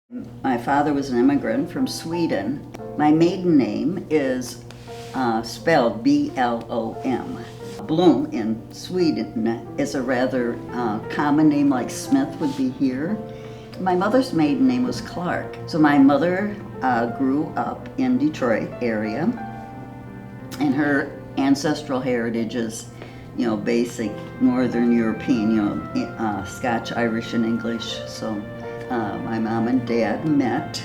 My father was an immigrant from Sweden. My maiden name is spelled B-L-O-M. Blom in Sweden is a rather common name, like Smith would be here. My mother's maiden name was Clark. So my mother grew up in Detroit area, and her ancestral heritage is, basic Northern European, Scotch, Irish, and English. So my mom and dad met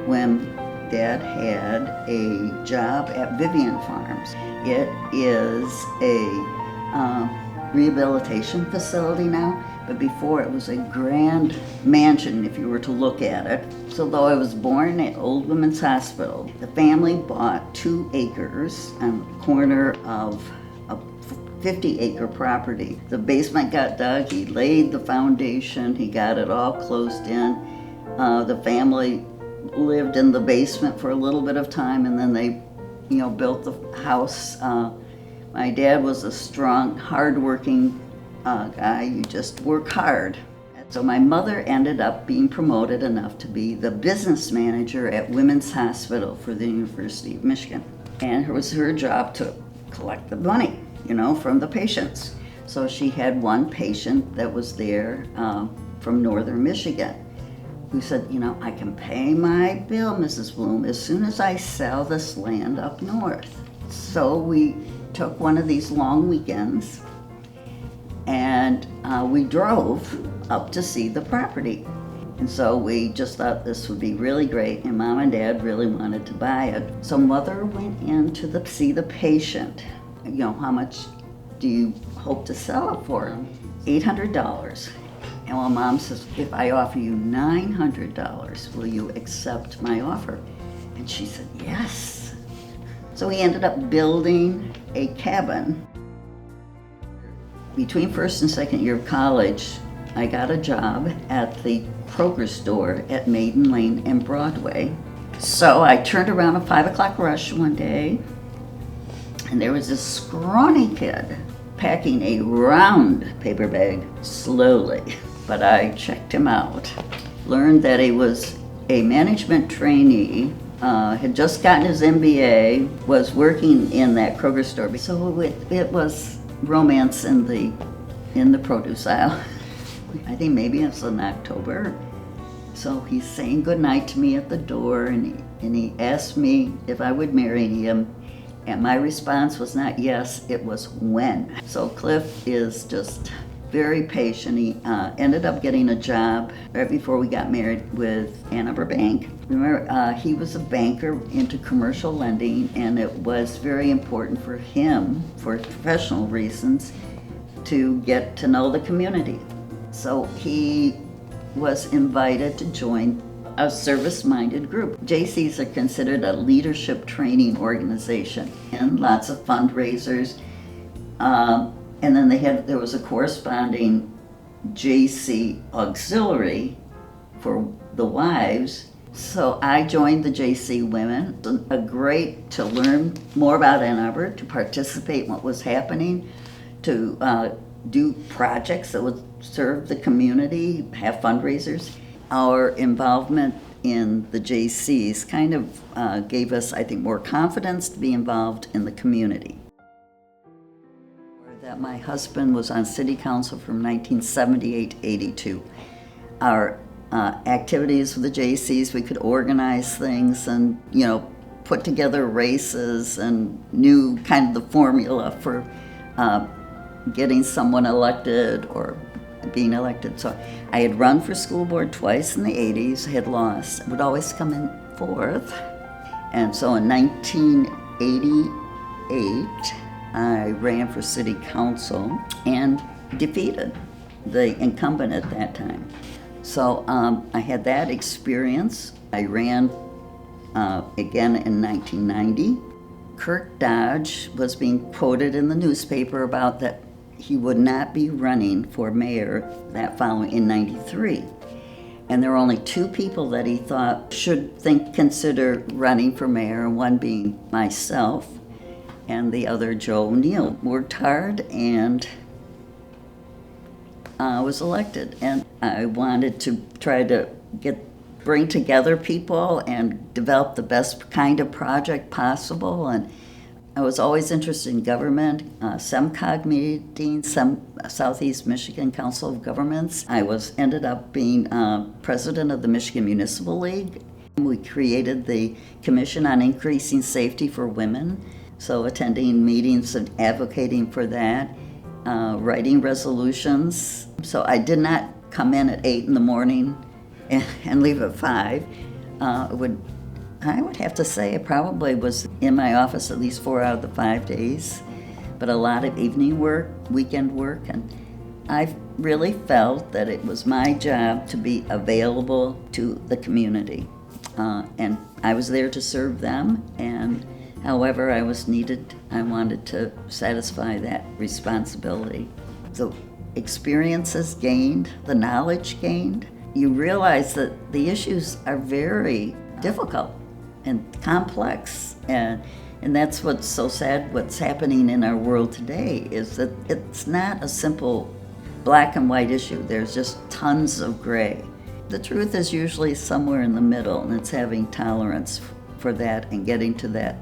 when Dad had a job at Vivian Farms. It is a rehabilitation facility now, but before it was a grand mansion if you were to look at it. So though I was born at Old Women's Hospital, the family bought 2 acres on the corner of a 50-acre property. The basement got dug, he laid the foundation, he got it all closed in. The family lived in the basement for a little bit of time, and then they, built the house. My dad was a strong, hard-working guy. You just work hard. So my mother ended up being promoted enough to be the business manager at Women's Hospital for the University of Michigan. And it was her job to collect the money, from the patients. So she had one patient that was there from northern Michigan who said, I can pay my bill, Mrs. Bloom, as soon as I sell this land up north. So we took one of these long weekends and we drove up to see the property. And so we just thought this would be really great, and Mom and Dad really wanted to buy it. So Mother went in to see the patient. How much do you hope to sell it for? $800. And well, Mom says, if I offer you $900, will you accept my offer? And she said, yes. So we ended up building a cabin. Between first and second year of college, I got a job at the Kroger store at Maiden Lane and Broadway. So I turned around a 5 o'clock rush one day, and there was this scrawny kid packing a round paper bag slowly. But I checked him out, learned that he was a management trainee, had just gotten his MBA, was working in that Kroger store. So it was romance in the produce aisle. I think maybe it was in October. So he's saying goodnight to me at the door, and he asked me if I would marry him. And my response was not yes, it was when. So Cliff is just very patient. He ended up getting a job right before we got married with Ann Arbor Bank. Remember, he was a banker into commercial lending, and it was very important for him, for professional reasons, to get to know the community. So he was invited to join a service-minded group. JCs are considered a leadership training organization, and lots of fundraisers. And then there was a corresponding JC auxiliary for the wives. So I joined the JC women. Great to learn more about Ann Arbor, to participate in what was happening, to do projects that would serve the community, have fundraisers. Our involvement in the JCs kind of gave us, I think, more confidence to be involved in the community. That my husband was on city council from 1978 to 82. Our activities with the JCs, we could organize things and, put together races and knew kind of the formula for getting someone elected or being elected. So I had run for school board twice in the 80s, had lost, would always come in fourth. And so in 1988, I ran for city council and defeated the incumbent at that time. So I had that experience. I ran again in 1990. Kirk Dodge was being quoted in the newspaper about that he would not be running for mayor that following in 93. And there were only 2 people that he thought should consider running for mayor, one being myself and the other Joe O'Neill. Worked hard and was elected. And I wanted to try to get bring together people and develop the best kind of project possible. And I was always interested in government, SEMCOG meetings, some Southeast Michigan Council of Governments. I ended up being president of the Michigan Municipal League. We created the Commission on Increasing Safety for Women, so attending meetings and advocating for that, writing resolutions. So I did not come in at 8 in the morning and leave at 5. I would have to say I probably was in my office at least 4 out of the 5 days, but a lot of evening work, weekend work, and I really felt that it was my job to be available to the community. And I was there to serve them, and however I was needed, I wanted to satisfy that responsibility. The experiences gained, the knowledge gained, you realize that the issues are very difficult and complex, and that's what's so sad. What's happening in our world today is that it's not a simple black and white issue. There's just tons of gray. The truth is usually somewhere in the middle, and it's having tolerance for that and getting to that